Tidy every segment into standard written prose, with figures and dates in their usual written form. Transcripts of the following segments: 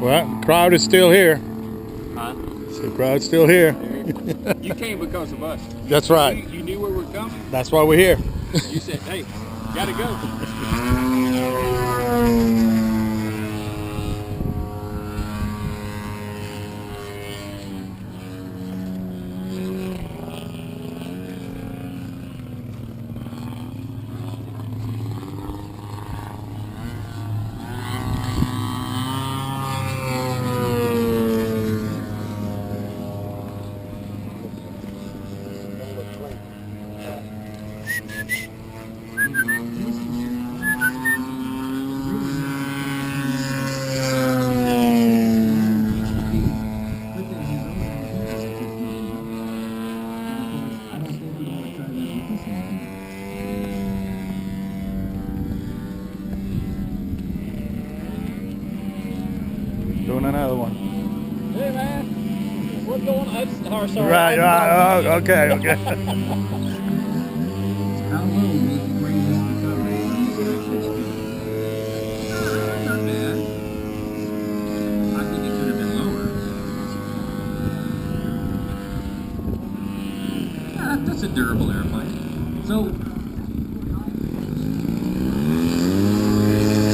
Well, the crowd is still here. Huh? The crowd's still here. You came because of us. That's right. You knew where we're coming. That's why we're here. You said, hey, gotta go. Doing another one. Hey, man. What's going on? Sorry. Right. Oh, okay. How low would you bring this recovery? Not bad. I think it could have been lower. Yeah, that's a durable airplane. So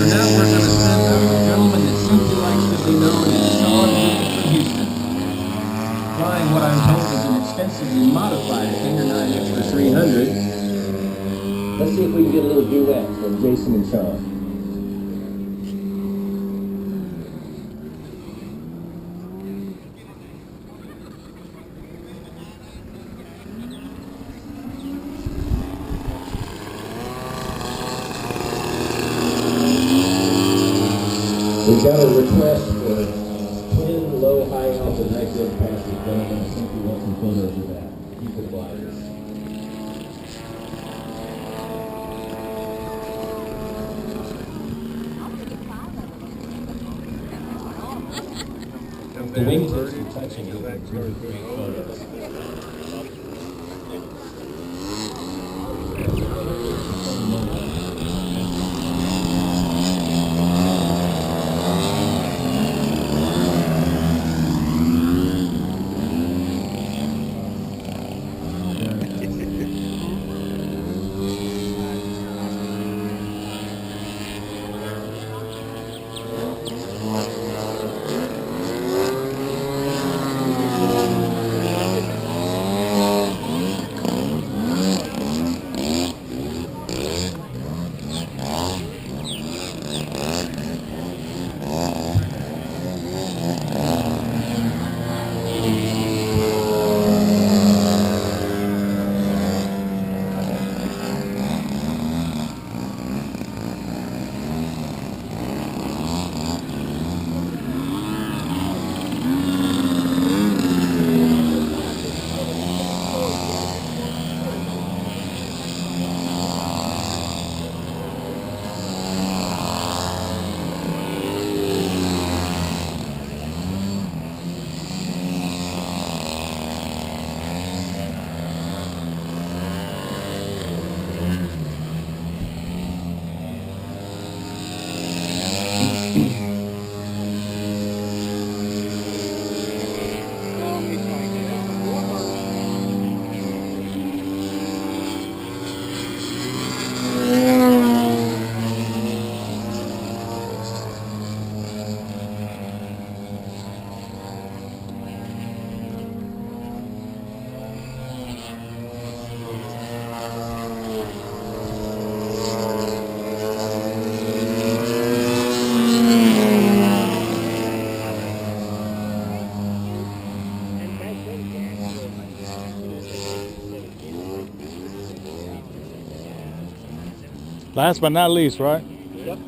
now we're going to send a gentleman that simply likes to be known as Sean Lucas from Houston, flying what I'm told is an extensively modified Finger 9 Extra 300. Let's see if we can get a little duet from Jason and Sean. We've got a request for twin low, high alpha night wind passes. Gentlemen, I think we want some photos of that. You could fly this. The wingtips are touching it. Great photos. Last but not least, right? Yep.